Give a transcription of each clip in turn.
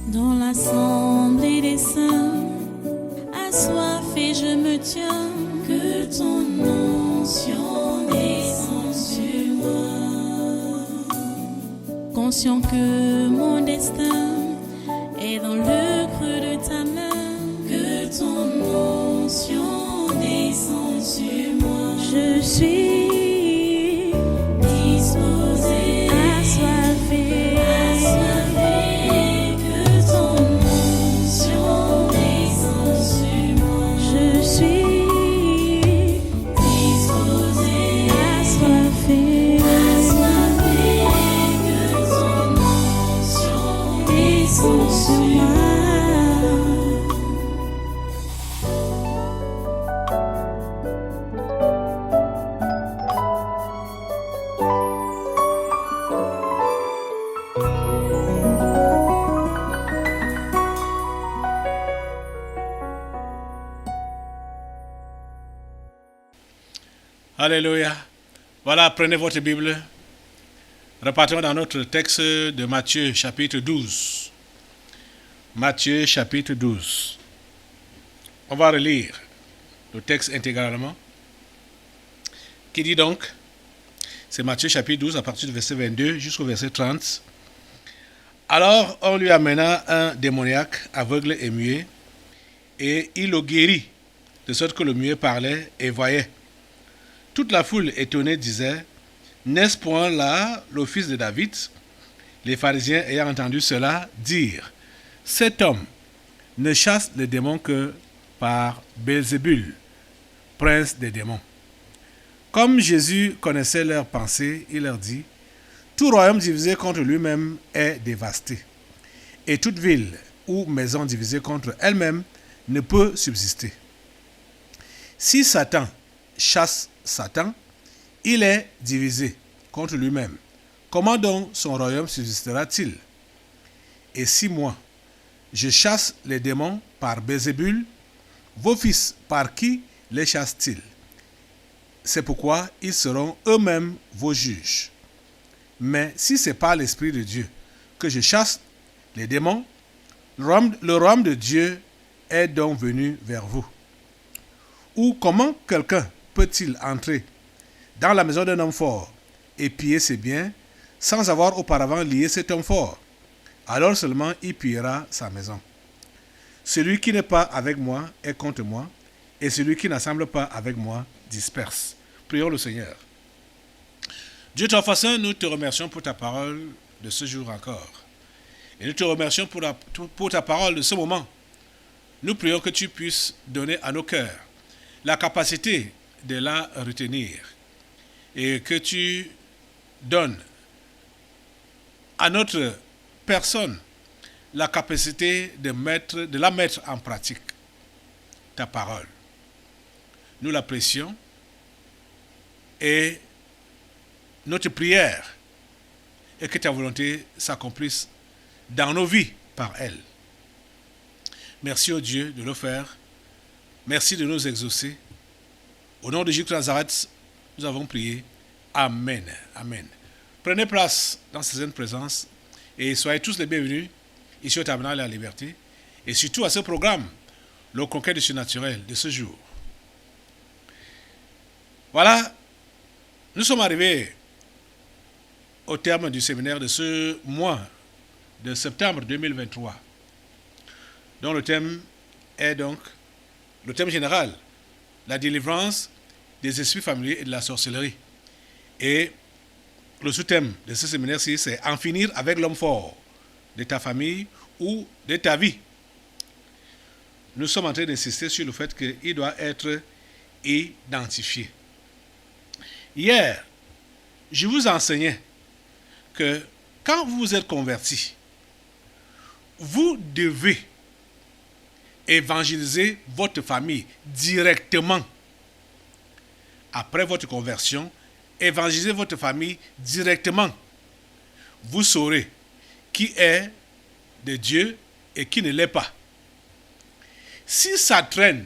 Dans l'assemblée des saints, assoiffé je me tiens, que ton onction descende sur moi. Conscient que mon destin est dans le creux de ta main, que ton onction descende sur moi. Je suis disposé, assoiffé, que ton onction descende sur moi. Je suis disposé, assoiffé, que ton onction descende sur moi. Alléluia. Voilà, prenez votre Bible. Repartons dans notre texte de Matthieu chapitre 12. Matthieu chapitre 12. On va relire le texte intégralement. Qui dit donc, c'est Matthieu chapitre 12 à partir du verset 22 jusqu'au verset 30. Alors on lui amena un démoniaque aveugle et muet, et il le guérit, de sorte que le muet parlait et voyait. Toute la foule étonnée disait, n'est-ce point là le fils de David? Les pharisiens ayant entendu cela dire, cet homme ne chasse les démons que par Belzébul, prince des démons. Comme Jésus connaissait leurs pensées, il leur dit, tout royaume divisé contre lui-même est dévasté, et toute ville ou maison divisée contre elle-même ne peut subsister. Si Satan chasse Satan, il est divisé contre lui-même. Comment donc son royaume subsistera-t-il? Et si moi, je chasse les démons par Belzébul, vos fils par qui les chassent-ils? C'est pourquoi ils seront eux-mêmes vos juges. Mais si c'est par l'Esprit de Dieu que je chasse les démons, le royaume de Dieu est donc venu vers vous. Ou comment quelqu'un peut-il entrer dans la maison d'un homme fort et piller ses biens sans avoir auparavant lié cet homme fort? Alors seulement il pillera sa maison. Celui qui n'est pas avec moi est contre moi, et celui qui n'assemble pas avec moi disperse. Prions le Seigneur. Dieu Tout-Puissant, nous te remercions pour ta parole de ce jour encore. Et nous te remercions pour ta parole de ce moment. Nous prions que tu puisses donner à nos cœurs la capacité de la retenir, et que tu donnes à notre personne la capacité de la mettre en pratique, ta parole. Nous l'apprécions et notre prière est que ta volonté s'accomplisse dans nos vies par elle. Merci au Dieu de le faire. Merci de nous exaucer. Au nom de Jésus de Nazareth, nous avons prié. Amen. Amen. Prenez place dans cette sainte présence et soyez tous les bienvenus ici au Tabernacle de la Liberté et surtout à ce programme, le conquête du surnaturel de ce jour. Voilà, nous sommes arrivés au terme du séminaire de ce mois de septembre 2023, dont le thème est donc le thème général, la délivrance des esprits familiers et de la sorcellerie. Et le sous-thème de ce séminaire-ci, c'est en finir avec l'homme fort de ta famille ou de ta vie. Nous sommes en train d'insister sur le fait qu'il doit être identifié. Hier, je vous enseignais que quand vous vous êtes converti, vous devez évangéliser votre famille directement. Après votre conversion, évangélisez votre famille directement. Vous saurez qui est de Dieu et qui ne l'est pas. Si ça traîne,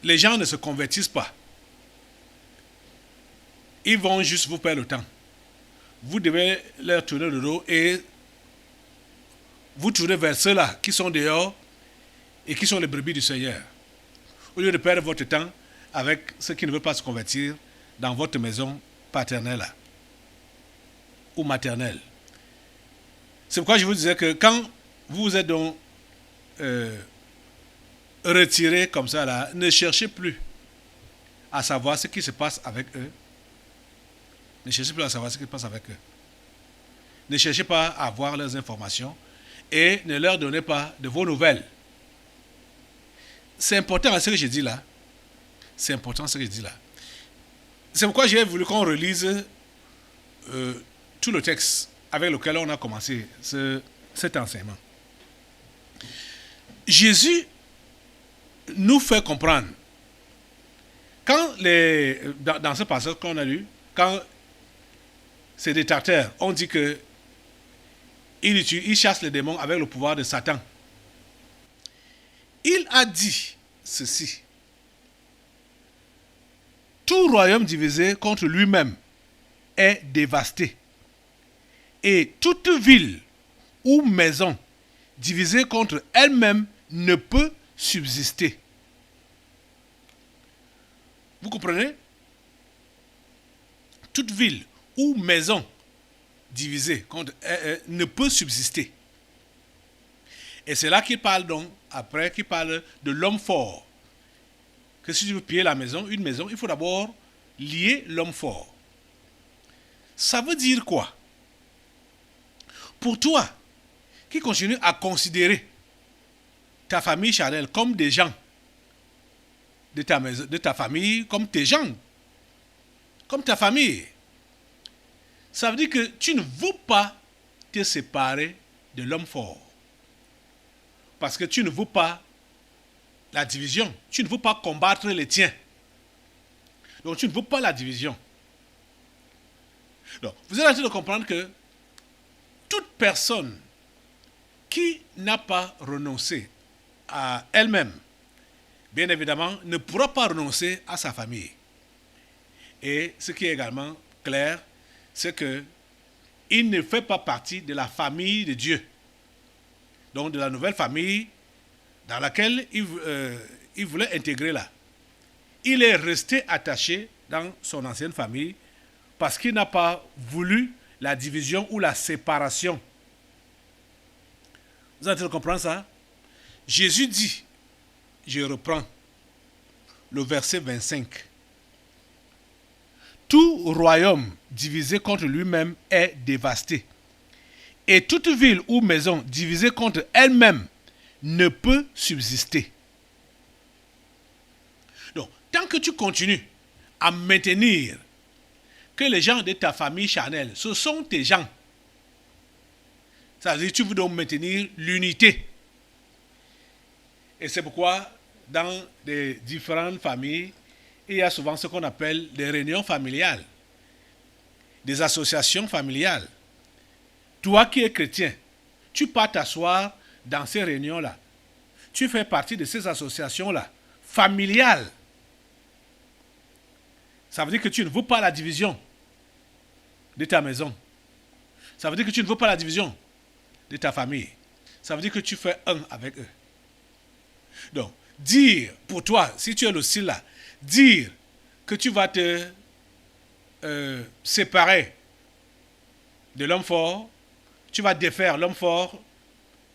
les gens ne se convertissent pas. Ils vont juste vous perdre le temps. Vous devez leur tourner le dos et vous tournez vers ceux-là qui sont dehors et qui sont les brebis du Seigneur. Au lieu de perdre votre temps avec ceux qui ne veulent pas se convertir dans votre maison paternelle là, ou maternelle. C'est pourquoi je vous disais que quand vous vous êtes donc retiré comme ça là, ne cherchez plus à savoir ce qui se passe avec eux. Ne cherchez plus à savoir ce qui se passe avec eux. Ne cherchez pas à avoir leurs informations et ne leur donnez pas de vos nouvelles. C'est important ce que je dis là. C'est important ce que je dis là. C'est pourquoi j'ai voulu qu'on relise tout le texte avec lequel on a commencé cet enseignement. Jésus nous fait comprendre, quand dans ce passage qu'on a lu, quand ces détracteurs ont dit que il chasse les démons avec le pouvoir de Satan, il a dit ceci: tout royaume divisé contre lui-même est dévasté, et toute ville ou maison divisée contre elle-même ne peut subsister. Vous comprenez? Toute ville ou maison divisée contre ne peut subsister. Et c'est là qu'il parle donc, après, qu'il parle de l'homme fort. Que si tu veux piller une maison, il faut d'abord lier l'homme fort. Ça veut dire quoi? Pour toi, qui continue à considérer ta famille charnelle comme des gens de ta maison, de ta famille, comme tes gens, comme ta famille, ça veut dire que tu ne veux pas te séparer de l'homme fort. Parce que tu ne veux pas la division. Tu ne veux pas combattre les tiens. Donc tu ne veux pas la division. Donc, vous êtes en train de comprendre que toute personne qui n'a pas renoncé à elle-même, bien évidemment, ne pourra pas renoncer à sa famille. Et ce qui est également clair, c'est que il ne fait pas partie de la famille de Dieu. Donc de la nouvelle famille dans laquelle il voulait intégrer là. Il est resté attaché dans son ancienne famille parce qu'il n'a pas voulu la division ou la séparation. Vous avez compris ça? Jésus dit, je reprends le verset 25. Tout royaume divisé contre lui-même est dévasté. Et toute ville ou maison divisée contre elle-même ne peut subsister. Donc, tant que tu continues à maintenir que les gens de ta famille charnelle, ce sont tes gens, ça veut dire que tu veux donc maintenir l'unité. Et c'est pourquoi, dans les différentes familles, il y a souvent ce qu'on appelle des réunions familiales, des associations familiales. Toi qui es chrétien, tu pars t'asseoir dans ces réunions-là. Tu fais partie de ces associations-là, familiales. Ça veut dire que tu ne veux pas la division de ta maison. Ça veut dire que tu ne veux pas la division de ta famille. Ça veut dire que tu fais un avec eux. Donc, dire pour toi, si tu es le style là, dire que tu vas te séparer de l'homme fort, tu vas défaire l'homme fort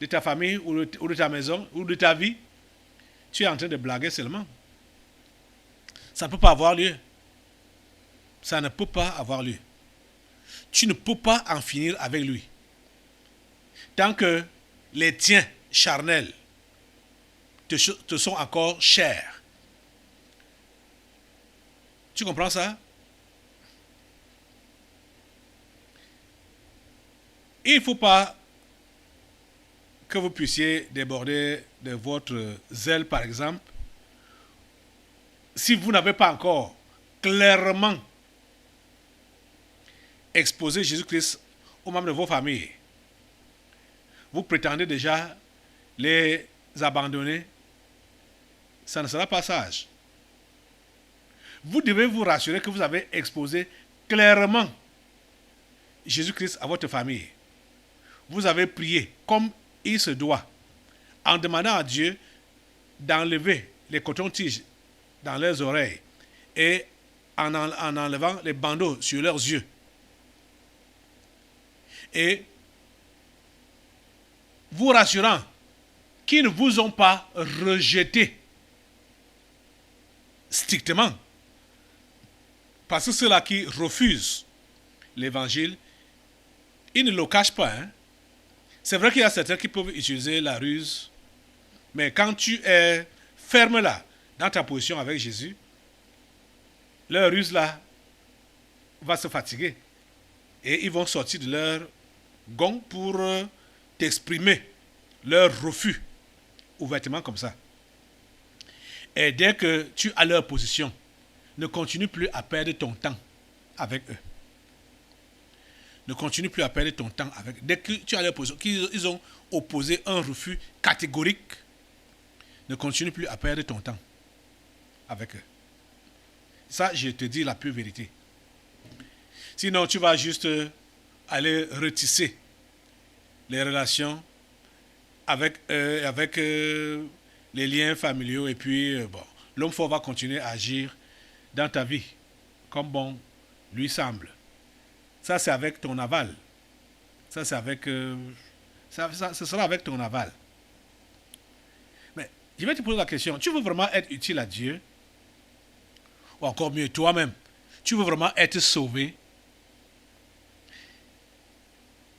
de ta famille ou de ta maison ou de ta vie, tu es en train de blaguer seulement. Ça ne peut pas avoir lieu. Ça ne peut pas avoir lieu. Tu ne peux pas en finir avec lui. Tant que les tiens charnels te sont encore chers. Tu comprends ça? Il ne faut pas que vous puissiez déborder de votre zèle, par exemple, si vous n'avez pas encore clairement exposé Jésus-Christ aux membres de vos familles. Vous prétendez déjà les abandonner. Ça ne sera pas sage. Vous devez vous rassurer que vous avez exposé clairement Jésus-Christ à votre famille. Vous avez prié comme il se doit, en demandant à Dieu d'enlever les cotons-tiges dans leurs oreilles et en enlevant les bandeaux sur leurs yeux. Et vous rassurant qu'ils ne vous ont pas rejeté strictement. Parce que ceux-là qui refusent l'évangile, ils ne le cachent pas. C'est vrai qu'il y a certains qui peuvent utiliser la ruse, mais quand tu es ferme là, dans ta position avec Jésus, leur ruse là va se fatiguer. Et ils vont sortir de leur gond pour t'exprimer leur refus, ouvertement comme ça. Et dès que tu as leur position, ne continue plus à perdre ton temps avec eux. Ne continue plus à perdre ton temps avec eux. Dès que tu as leur position, qu'ils ont opposé un refus catégorique, ne continue plus à perdre ton temps avec eux. Ça, je te dis la pure vérité. Sinon, tu vas juste aller retisser les relations avec les liens familiaux et puis, l'homme fort va continuer à agir dans ta vie comme bon lui semble. Ça, c'est avec ton aval. Ça, c'est avec... ce sera avec ton aval. Mais je vais te poser la question. Tu veux vraiment être utile à Dieu? Ou encore mieux, toi-même, tu veux vraiment être sauvé?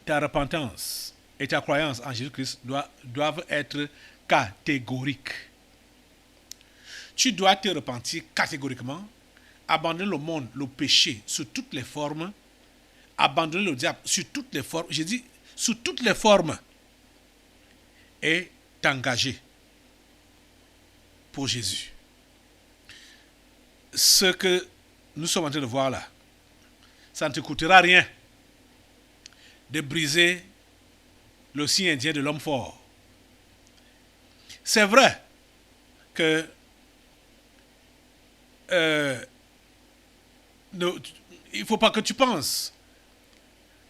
Ta repentance et ta croyance en Jésus-Christ doivent être catégoriques. Tu dois te repentir catégoriquement, abandonner le monde, le péché sous toutes les formes, abandonner le diable sous toutes les formes, j'ai dit sous toutes les formes, et t'engager pour Jésus. Ce que nous sommes en train de voir là, ça ne te coûtera rien de briser le signe indien de l'homme fort. C'est vrai que il ne faut pas que tu penses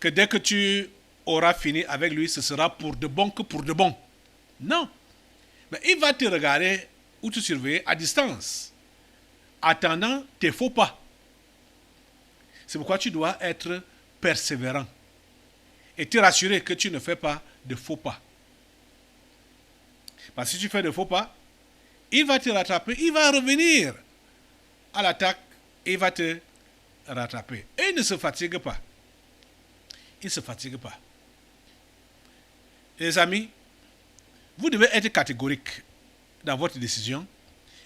que dès que tu auras fini avec lui, ce sera pour de bon que pour de bon. Non. Mais il va te regarder ou te surveiller à distance, attendant tes faux pas. C'est pourquoi tu dois être persévérant et te rassurer que tu ne fais pas de faux pas. Parce que si tu fais de faux pas, il va te rattraper, il va revenir à l'attaque et il va te rattraper. Et il ne se fatigue pas. Il ne se fatigue pas. Les amis, vous devez être catégorique dans votre décision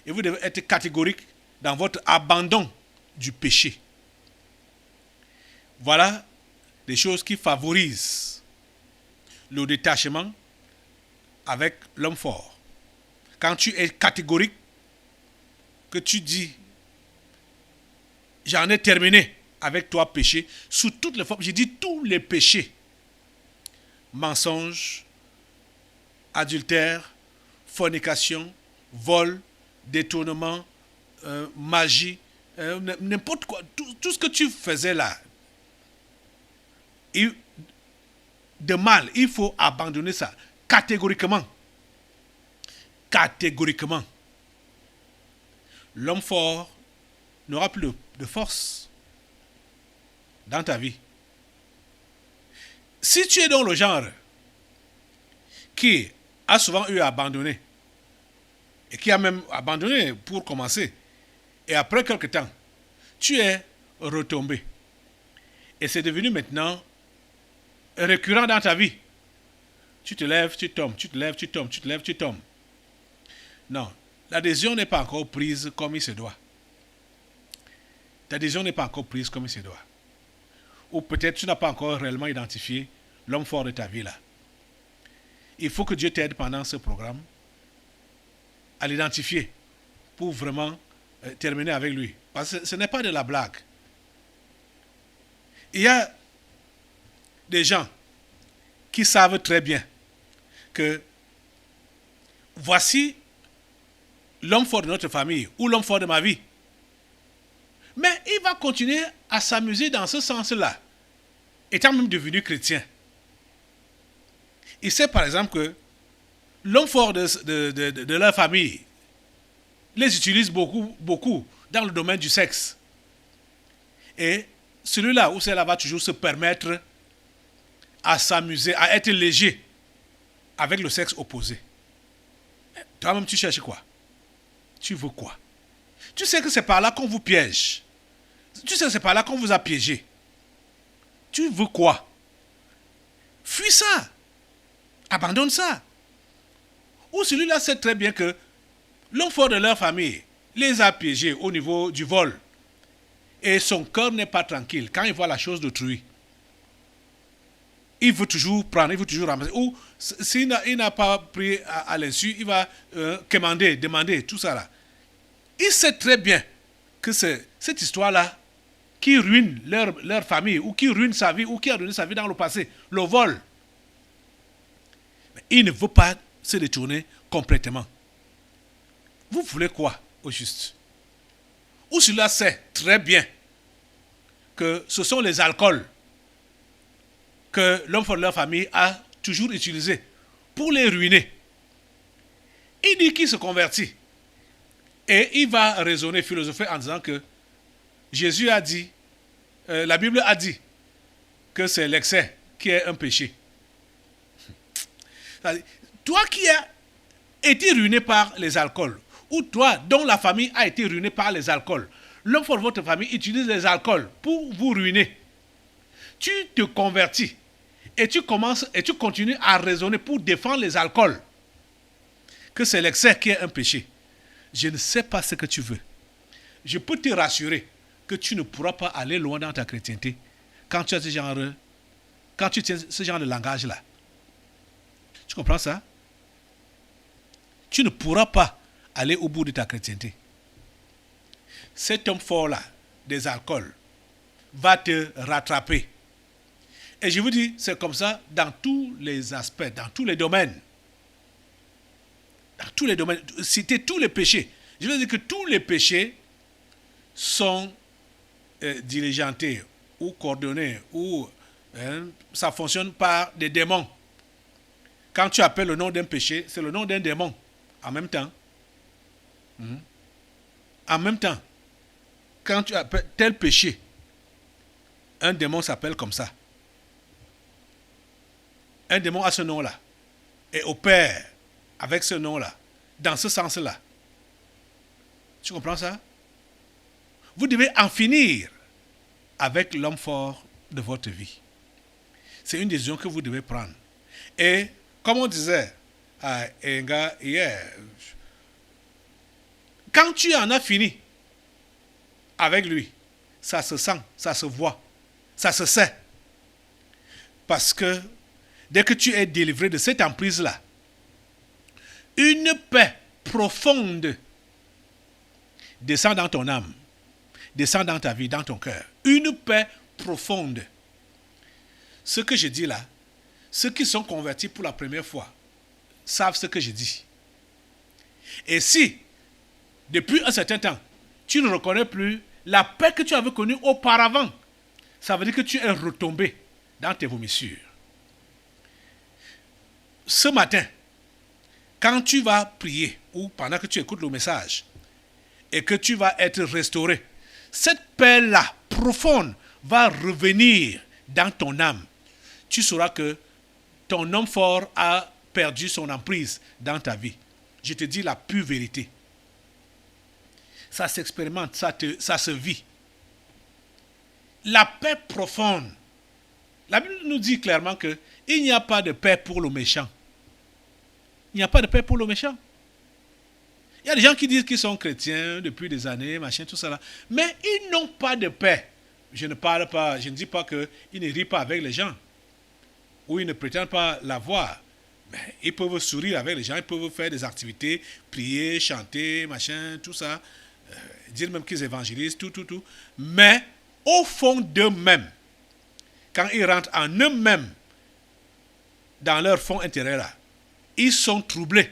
et vous devez être catégorique dans votre abandon du péché. Voilà des choses qui favorisent le détachement avec l'homme fort. Quand tu es catégorique, que tu dis j'en ai terminé avec toi péché, sous toutes les formes, j'ai dit tous les péchés, mensonge, adultère, fornication, vol, détournement, magie, n'importe quoi, tout ce que tu faisais là, de mal, il faut abandonner ça catégoriquement. Catégoriquement. L'homme fort n'aura plus de force dans ta vie. Si tu es dans le genre qui a souvent eu à abandonner, et qui a même abandonné pour commencer, et après quelque temps, tu es retombé, et c'est devenu maintenant récurrent dans ta vie. Tu te lèves, tu tombes, tu te lèves, tu tombes, tu te lèves, tu tombes. Non, l'adhésion n'est pas encore prise comme il se doit. L'adhésion n'est pas encore prise comme il se doit. Ou peut-être tu n'as pas encore réellement identifié l'homme fort de ta vie là. Il faut que Dieu t'aide pendant ce programme à l'identifier pour vraiment terminer avec lui. Parce que ce n'est pas de la blague. Il y a des gens qui savent très bien que voici l'homme fort de notre famille ou l'homme fort de ma vie. Mais il va continuer à s'amuser dans ce sens-là, étant même devenu chrétien. il sait par exemple que l'homme fort de leur famille les utilise beaucoup dans le domaine du sexe. Et celui-là ou celle-là va toujours se permettre à s'amuser, à être léger avec le sexe opposé. Toi-même, tu cherches quoi? Tu veux quoi? Tu sais que c'est par là qu'on vous piège. Tu sais que c'est par là qu'on vous a piégé. Tu veux quoi? Fuis ça. Abandonne ça. Ou celui-là sait très bien que l'homme fort de leur famille les a piégés au niveau du vol. Et son cœur n'est pas tranquille quand il voit la chose d'autrui. Il veut toujours prendre, il veut toujours ramasser. Ou s'il n'a pas pris à l'insu, il va demander, tout ça là. Il sait très bien que c'est cette histoire-là qui ruine leur famille, ou qui ruine sa vie, ou qui a ruiné sa vie dans le passé, le vol. Mais il ne veut pas se détourner complètement. Vous voulez quoi, au juste? Ou celui-là sait très bien que ce sont les alcools que l'homme fort de leur famille a toujours utilisés pour les ruiner. Il dit qu'il se convertit. Et il va raisonner, philosopher en disant que Jésus a dit, la Bible a dit que c'est l'excès qui est un péché. Toi qui as été ruiné par les alcools, ou toi dont la famille a été ruinée par les alcools, l'homme fort de votre famille utilise les alcools pour vous ruiner. Tu te convertis et tu continues à raisonner pour défendre les alcools, que c'est l'excès qui est un péché. Je ne sais pas ce que tu veux. Je peux te rassurer que tu ne pourras pas aller loin dans ta chrétienté quand tu as quand tu tiens ce genre de langage-là. Tu comprends ça? Tu ne pourras pas aller au bout de ta chrétienté. Cet homme fort-là, des alcools, va te rattraper. Et je vous dis, c'est comme ça dans tous les aspects, dans tous les domaines. Dans tous les domaines, citer tous les péchés. Je veux dire que tous les péchés sont diligentés ou coordonnés, ou ça fonctionne par des démons. Quand tu appelles le nom d'un péché, c'est le nom d'un démon. En même temps. En même temps. Quand tu appelles tel péché, un démon s'appelle comme ça. Un démon a ce nom-là. Et opère avec ce nom-là. Dans ce sens-là. Tu comprends ça? Vous devez en finir avec l'homme fort de votre vie. C'est une décision que vous devez prendre. Et comme on disait à Enga hier, quand tu en as fini avec lui, ça se sent, ça se voit, ça se sait. Parce que dès que tu es délivré de cette emprise-là, une paix profonde descend dans ton âme, descend dans ta vie, dans ton cœur. Une paix profonde. Ce que je dis là, ceux qui sont convertis pour la première fois savent ce que je dis. Et si, depuis un certain temps, tu ne reconnais plus la paix que tu avais connue auparavant, ça veut dire que tu es retombé dans tes vomissures. Ce matin, quand tu vas prier, ou pendant que tu écoutes le message, et que tu vas être restauré, cette paix-là, profonde, va revenir dans ton âme. Tu sauras que ton homme fort a perdu son emprise dans ta vie. Je te dis la pure vérité. Ça s'expérimente, ça se vit. La paix profonde. La Bible nous dit clairement qu'il n'y a pas de paix pour le méchant. Il n'y a pas de paix pour le méchant. Il y a des gens qui disent qu'ils sont chrétiens depuis des années, machin, tout ça là. Mais ils n'ont pas de paix. Je ne dis pas qu'ils ne rient pas avec les gens. Ou ils ne prétendent pas l'avoir. Mais ils peuvent sourire avec les gens, ils peuvent faire des activités, prier, chanter, machin, tout ça. Dire même qu'ils évangélisent, tout. Mais au fond d'eux-mêmes, quand ils rentrent en eux-mêmes, dans leur fond intérieur là, ils sont troublés.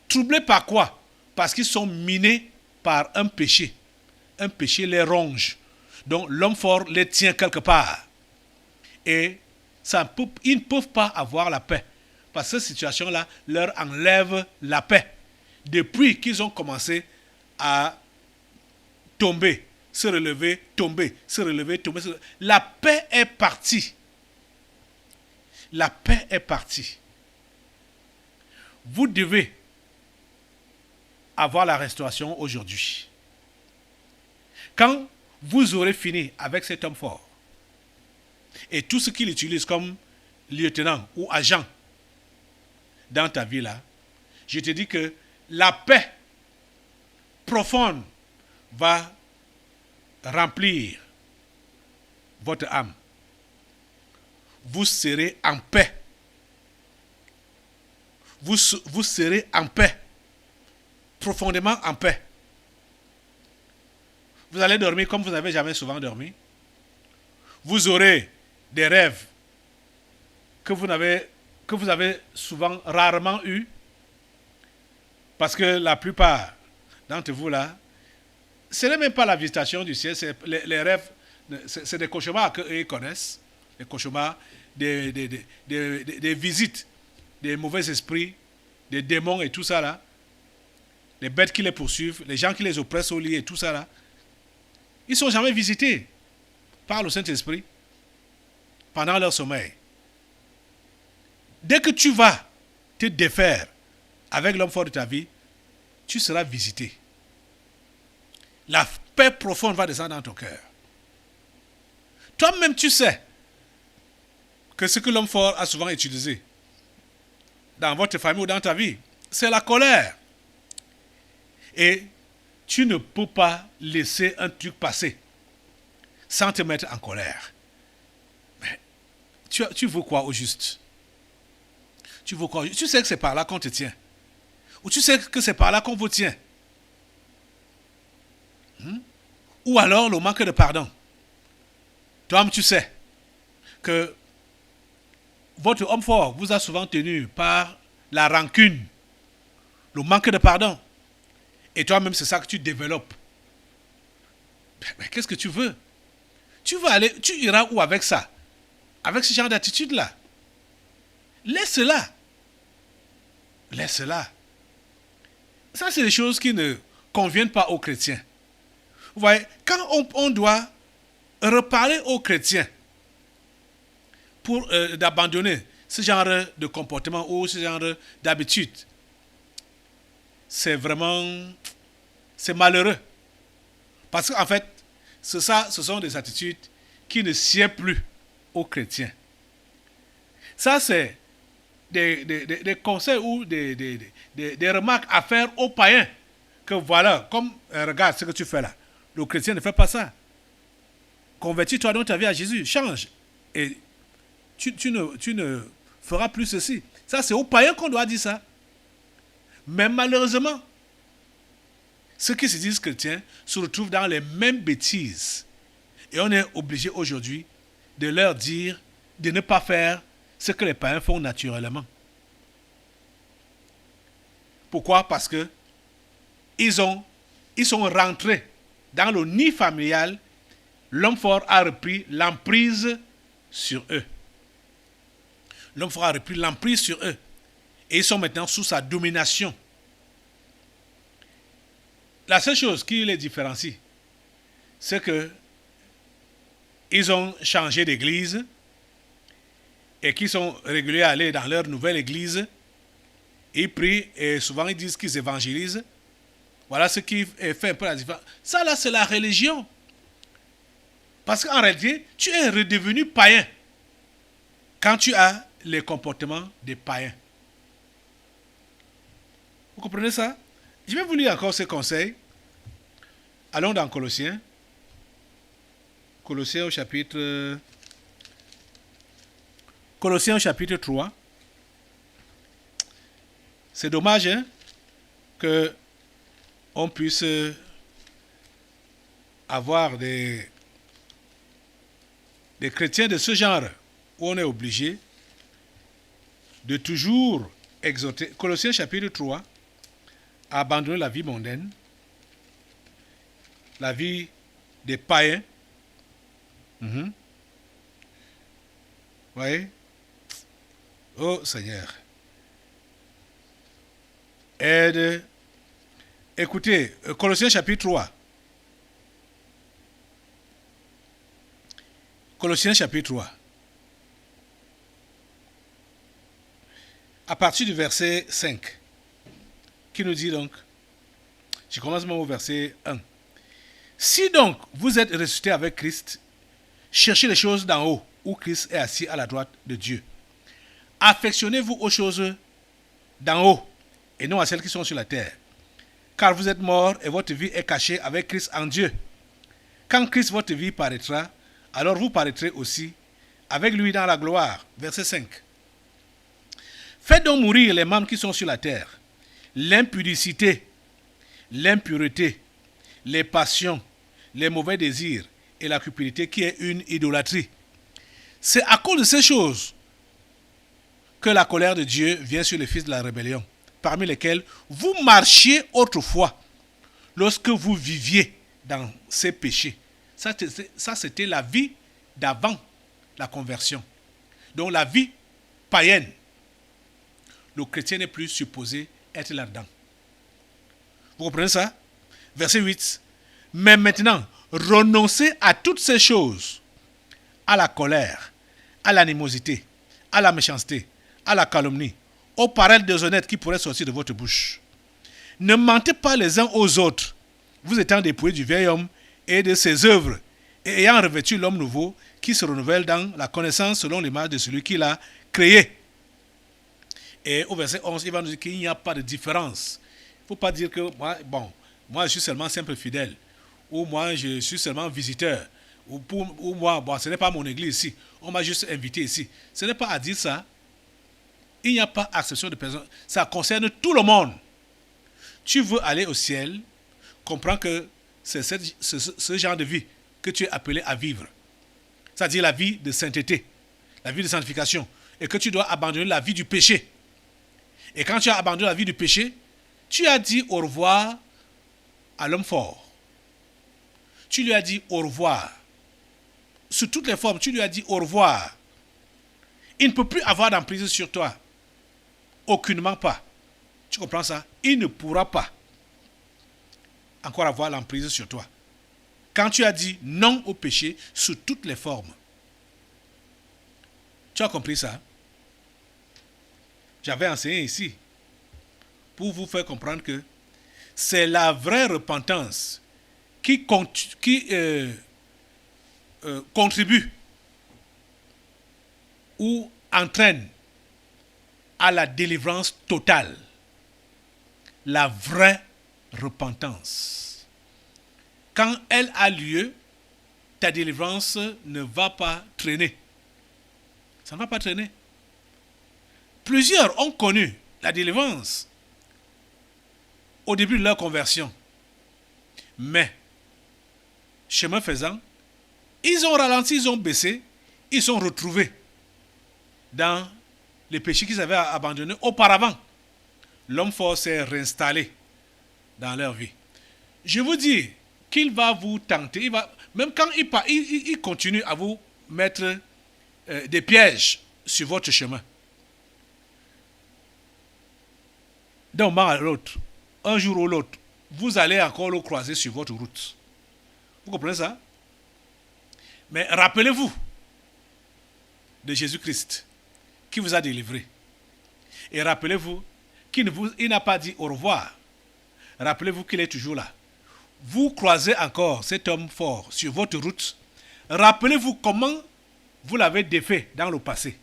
Troublés par quoi? Parce qu'ils sont minés par un péché. Un péché les ronge. Donc l'homme fort les tient quelque part. Et ils ne peuvent pas avoir la paix parce que cette situation-là leur enlève la paix. Depuis qu'ils ont commencé à tomber, se relever, tomber, se relever, tomber, se relever. La paix est partie. La paix est partie. Vous devez avoir la restauration aujourd'hui. Quand vous aurez fini avec cet homme fort et tout ce qu'il utilise comme lieutenant ou agent dans ta vie là, je te dis que la paix profonde va remplir votre âme. Vous serez en paix. Vous serez en paix. Profondément en paix. Vous allez dormir comme vous n'avez jamais souvent dormi. Vous aurez des rêves que vous avez souvent, rarement eu. Parce que la plupart d'entre vous là, ce n'est même pas la visitation du ciel, c'est les rêves, c'est des cauchemars qu'ils connaissent. Les cauchemars, des visites, des mauvais esprits, des démons et tout ça là. Les bêtes qui les poursuivent, les gens qui les oppressent au lit et tout ça là. Ils ne sont jamais visités par le Saint-Esprit pendant leur sommeil. Dès que tu vas te défaire avec l'homme fort de ta vie, tu seras visité. La paix profonde va descendre dans ton cœur. Toi-même, tu sais que ce que l'homme fort a souvent utilisé dans votre famille ou dans ta vie, c'est la colère. Et tu ne peux pas laisser un truc passer sans te mettre en colère. Mais tu veux quoi au juste? Tu veux quoi? Tu sais que c'est par là qu'on te tient. Ou tu sais que c'est par là qu'on vous tient. Ou alors le manque de pardon. Toi-même, tu sais que votre homme fort vous a souvent tenu par la rancune, le manque de pardon. Et toi-même, c'est ça que tu développes. Mais qu'est-ce que tu veux? Tu iras où avec ça? Avec ce genre d'attitude-là? Laisse-la. Laisse-la. Ça, c'est des choses qui ne conviennent pas aux chrétiens. Vous voyez, quand on doit reparler aux chrétiens pour d'abandonner ce genre de comportement ou ce genre d'habitude, c'est malheureux. Parce qu'en fait, ce sont des attitudes qui ne sied plus aux chrétiens. Ça, c'est des conseils ou des remarques à faire aux païens. Que voilà, comme regarde ce que tu fais là. Le chrétien ne fait pas ça. Convertis-toi dans ta vie à Jésus. Change. Et tu ne feras plus ceci. Ça, c'est aux païens qu'on doit dire ça. Mais malheureusement, ceux qui se disent chrétiens se retrouvent dans les mêmes bêtises. Et on est obligé aujourd'hui de leur dire de ne pas faire ce que les païens font naturellement. Pourquoi? Parce que ils sont rentrés dans le nid familial. L'homme fort a repris l'emprise sur eux. L'homme fort a repris l'emprise sur eux. Et ils sont maintenant sous sa domination. La seule chose qui les différencie, c'est que ils ont changé d'église et qu'ils sont réguliers à aller dans leur nouvelle église. Ils prient et souvent ils disent qu'ils évangélisent. Voilà ce qui fait un peu la différence. Ça là, c'est la religion. Parce qu'en réalité, tu es redevenu païen quand tu as les comportements des païens. Vous comprenez ça? Je vais vous lire encore ce conseil. Allons dans Colossiens. Colossiens au chapitre 3. C'est dommage que on puisse avoir des chrétiens de ce genre où on est obligé de toujours exhorter. Colossiens chapitre 3, à abandonner la vie mondaine, la vie des païens. Voyez? Oh Seigneur. Écoutez, Colossiens chapitre 3. Colossiens chapitre 3. À partir du verset 5, qui nous dit donc, je commence même au verset 1. Si donc vous êtes ressuscité avec Christ, cherchez les choses d'en haut, où Christ est assis à la droite de Dieu. Affectionnez-vous aux choses d'en haut, et non à celles qui sont sur la terre. Car vous êtes morts et votre vie est cachée avec Christ en Dieu. Quand Christ, votre vie, paraîtra, alors vous paraîtrez aussi avec lui dans la gloire. Verset 5. Faites donc mourir les membres qui sont sur la terre. L'impudicité, l'impureté, les passions, les mauvais désirs et la cupidité qui est une idolâtrie. C'est à cause de ces choses que la colère de Dieu vient sur les fils de la rébellion, parmi lesquels vous marchiez autrefois lorsque vous viviez dans ces péchés. Ça, c'était la vie d'avant la conversion. Donc la vie païenne. Le chrétien n'est plus supposé être là-dedans. Vous comprenez ça? Verset 8. Mais maintenant, renoncez à toutes ces choses, à la colère, à l'animosité, à la méchanceté, à la calomnie, aux paroles déshonnêtes qui pourraient sortir de votre bouche. Ne mentez pas les uns aux autres, vous étant dépouillés du vieil homme et de ses œuvres, et ayant revêtu l'homme nouveau qui se renouvelle dans la connaissance selon l'image de celui qui l'a créé. Et au verset 11, il va nous dire qu'il n'y a pas de différence. Il ne faut pas dire que moi je suis seulement simple fidèle, ou moi je suis seulement visiteur, ou moi, ce n'est pas mon église ici, on m'a juste invité ici. Ce n'est pas à dire ça. Il n'y a pas acception de personne. Ça concerne tout le monde. Tu veux aller au ciel, comprends que c'est ce genre de vie que tu es appelé à vivre. C'est-à-dire la vie de sainteté, la vie de sanctification, et que tu dois abandonner la vie du péché. Et quand tu as abandonné la vie du péché, tu as dit au revoir à l'homme fort. Tu lui as dit au revoir. Sous toutes les formes, tu lui as dit au revoir. Il ne peut plus avoir d'emprise sur toi. Aucunement pas. Tu comprends ça? Il ne pourra pas encore avoir l'emprise sur toi. Quand tu as dit non au péché sous toutes les formes. Tu as compris ça? J'avais enseigné ici pour vous faire comprendre que c'est la vraie repentance qui contribue ou entraîne à la délivrance totale. La vraie repentance. Quand elle a lieu, ta délivrance ne va pas traîner. Ça ne va pas traîner. Plusieurs ont connu la délivrance au début de leur conversion. Mais, chemin faisant, ils ont ralenti, ils ont baissé, ils sont retrouvés dans les péchés qu'ils avaient abandonnés auparavant. L'homme fort s'est réinstallé dans leur vie. Je vous dis qu'il va vous tenter, même quand il continue à vous mettre des pièges sur votre chemin. D'un moment à l'autre, un jour ou l'autre, vous allez encore le croiser sur votre route. Vous comprenez ça? Mais rappelez-vous de Jésus-Christ qui vous a délivré. Et rappelez-vous qu'il n'a pas dit au revoir. Rappelez-vous qu'il est toujours là. Vous croisez encore cet homme fort sur votre route. Rappelez-vous comment vous l'avez défait dans le passé.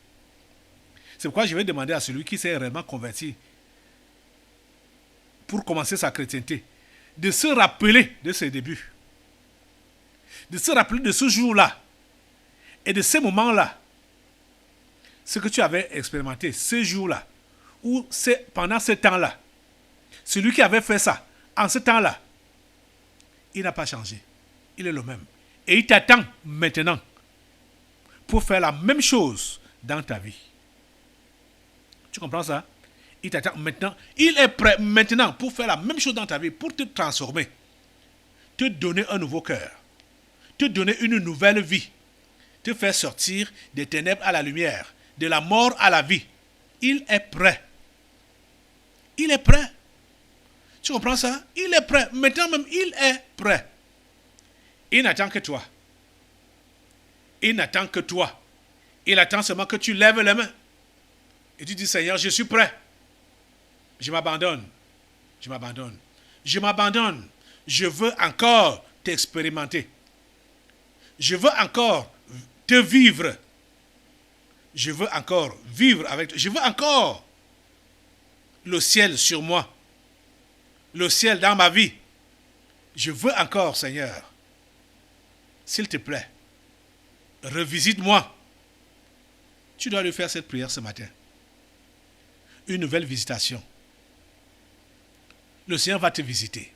C'est pourquoi je vais demander à celui qui s'est réellement converti pour commencer sa chrétienté, de se rappeler de ses débuts, de se rappeler de ce jour-là et de ces moments-là, ce que tu avais expérimenté, ce jour-là, ou pendant ce temps-là. Celui qui avait fait ça, en ce temps-là, il n'a pas changé. Il est le même. Et il t'attend maintenant pour faire la même chose dans ta vie. Tu comprends ça? Il t'attend maintenant. Il est prêt maintenant pour faire la même chose dans ta vie, pour te transformer, te donner un nouveau cœur, te donner une nouvelle vie, te faire sortir des ténèbres à la lumière, de la mort à la vie. Il est prêt. Il est prêt. Tu comprends ça? Il est prêt. Maintenant même, il est prêt. Il n'attend que toi. Il n'attend que toi. Il attend seulement que tu lèves les mains. Et tu dis, Seigneur, je suis prêt. Je m'abandonne. Je m'abandonne. Je m'abandonne. Je veux encore t'expérimenter. Je veux encore te vivre. Je veux encore vivre avec toi. Je veux encore le ciel sur moi. Le ciel dans ma vie. Je veux encore, Seigneur. S'il te plaît, revisite-moi. Tu dois lui faire cette prière ce matin. Une nouvelle visitation. Le Seigneur va te visiter.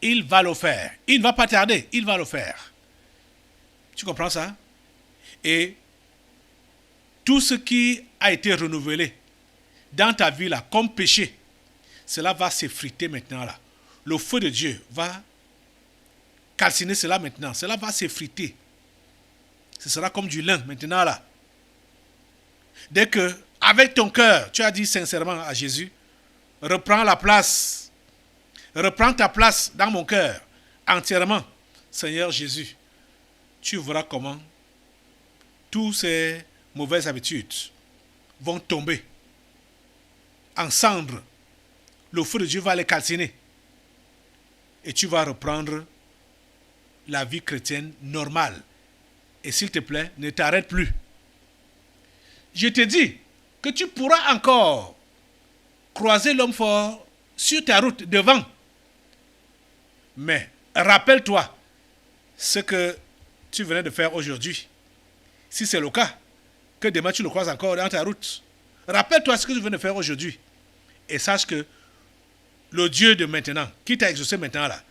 Il va le faire. Il ne va pas tarder. Il va le faire. Tu comprends ça? Et tout ce qui a été renouvelé dans ta vie là, comme péché, cela va s'effriter maintenant là. Le feu de Dieu va calciner cela maintenant. Cela va s'effriter. Ce sera comme du lin maintenant là. Dès que, avec ton cœur, tu as dit sincèrement à Jésus, reprends la place. Reprends ta place dans mon cœur, entièrement. Seigneur Jésus, tu verras comment toutes ces mauvaises habitudes vont tomber en cendres. Le feu de Dieu va les calciner. Et tu vas reprendre la vie chrétienne normale. Et s'il te plaît, ne t'arrête plus. Je te dis que tu pourras encore croiser l'homme fort sur ta route devant. Mais rappelle-toi ce que tu venais de faire aujourd'hui. Si c'est le cas, que demain tu le croises encore dans ta route. Rappelle-toi ce que tu viens de faire aujourd'hui. Et sache que le Dieu de maintenant, qui t'a exaucé maintenant là,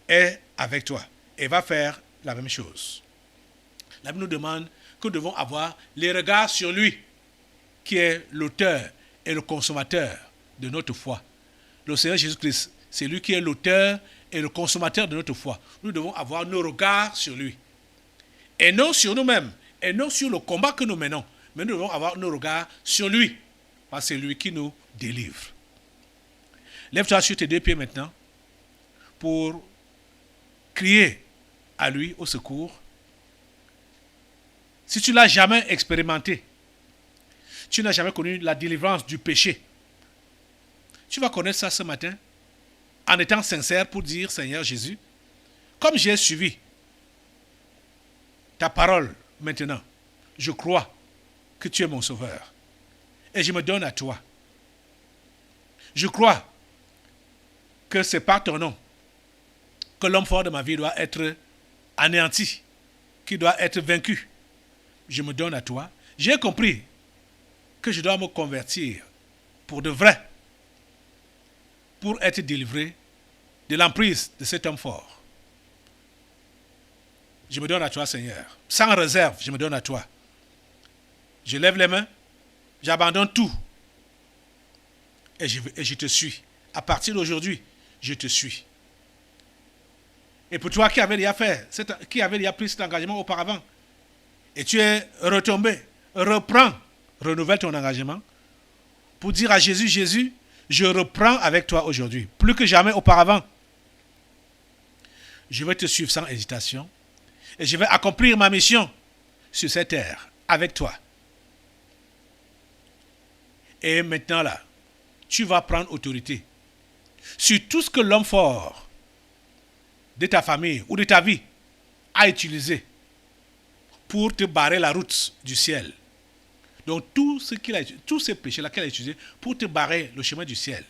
est avec toi et va faire la même chose. La Bible nous demande que nous devons avoir les regards sur lui, qui est l'auteur et le consommateur de notre foi. Le Seigneur Jésus-Christ, c'est lui qui est l'auteur et le consommateur de notre foi. Nous devons avoir nos regards sur lui. Et non sur nous-mêmes, et non sur le combat que nous menons, mais nous devons avoir nos regards sur lui, parce que c'est lui qui nous délivre. Lève-toi sur tes deux pieds maintenant pour crier à lui au secours. Si tu ne l'as jamais expérimenté, tu n'as jamais connu la délivrance du péché, tu vas connaître ça ce matin en étant sincère pour dire, Seigneur Jésus, comme j'ai suivi ta parole maintenant, je crois que tu es mon sauveur et je me donne à toi. Je crois que c'est par ton nom que l'homme fort de ma vie doit être anéanti, qui doit être vaincu. Je me donne à toi. J'ai compris que je dois me convertir pour de vrai, pour être délivré de l'emprise de cet homme fort. Je me donne à toi, Seigneur. Sans réserve, je me donne à toi. Je lève les mains, j'abandonne tout. Et je te suis. À partir d'aujourd'hui, je te suis. Et pour toi qui avais déjà pris cet engagement auparavant, et tu es retombé, reprends, renouvelle ton engagement pour dire à Jésus, Jésus, je reprends avec toi aujourd'hui, plus que jamais auparavant. Je vais te suivre sans hésitation et je vais accomplir ma mission sur cette terre avec toi. Et maintenant là, tu vas prendre autorité sur tout ce que l'homme fort de ta famille ou de ta vie a utilisé pour te barrer la route du ciel. Donc tous ces péchés-là qu'il a utilisés pour te barrer le chemin du ciel.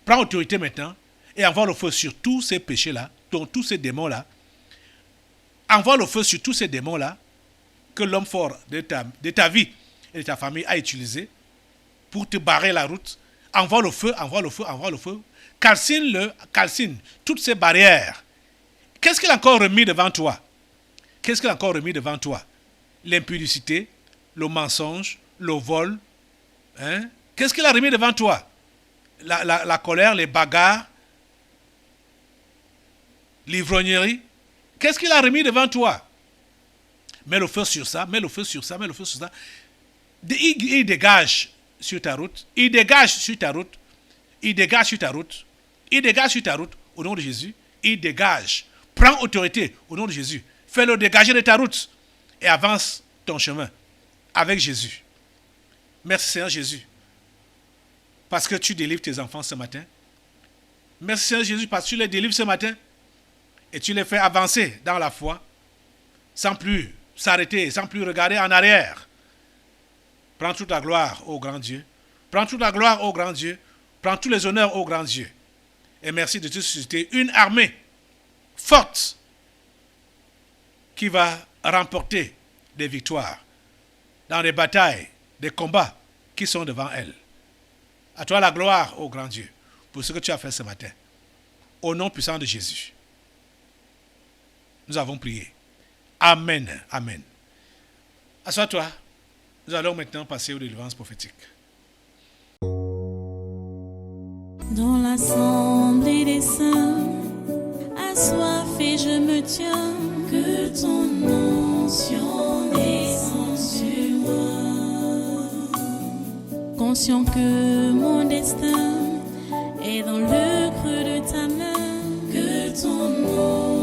Prends autorité maintenant et envoie le feu sur tous ces péchés-là, donc tous ces démons-là. Envoie le feu sur tous ces démons-là que l'homme fort de ta vie et de ta famille a utilisé pour te barrer la route. Envoie le feu, envoie le feu, envoie le feu. Calcine toutes ces barrières. Qu'est-ce qu'il a encore remis devant toi? Qu'est-ce qu'il a encore remis devant toi? L'impudicité, le mensonge, le vol. Hein? Qu'est-ce qu'il a remis devant toi? La colère, les bagarres, l'ivrognerie. Qu'est-ce qu'il a remis devant toi? Mets le feu sur ça, mets le feu sur ça, mets le feu sur ça. Il dégage sur ta route. Il dégage sur ta route Il dégage sur ta route. Il dégage sur ta route au nom de Jésus. Il dégage. Prends autorité au nom de Jésus. Fais-le dégager de ta route et avance ton chemin avec Jésus. Merci Seigneur Jésus parce que tu délivres tes enfants ce matin. Merci Seigneur Jésus parce que tu les délivres ce matin et tu les fais avancer dans la foi sans plus s'arrêter, sans plus regarder en arrière. Prends toute la gloire, ô grand Dieu. Prends toute la gloire, ô grand Dieu. Prends tous les honneurs, ô grand Dieu. Et merci de te susciter une armée forte qui va remporter des victoires dans des batailles, des combats qui sont devant elle. À toi la gloire, ô grand Dieu, pour ce que tu as fait ce matin. Au nom puissant de Jésus. Nous avons prié. Amen. Amen. Assois-toi. Nous allons maintenant passer aux délivrances prophétiques. Dans l'assemblée des saints, assoiffé je me tiens, que ton onction descende sur moi. Conscient que mon destin est dans le creux de ta main, que ton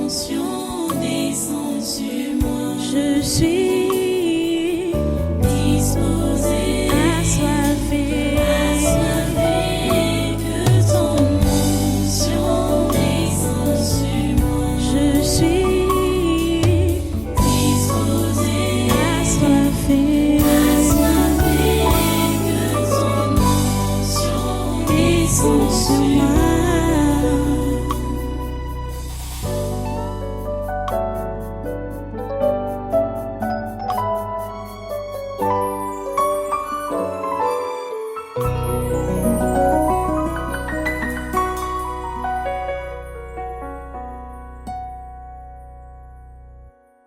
onction descende sur moi. Je suis disposé, assoiffé, que ton onction descende sur moi. Je suis disposé, assoiffé, que ton onction descende sur moi.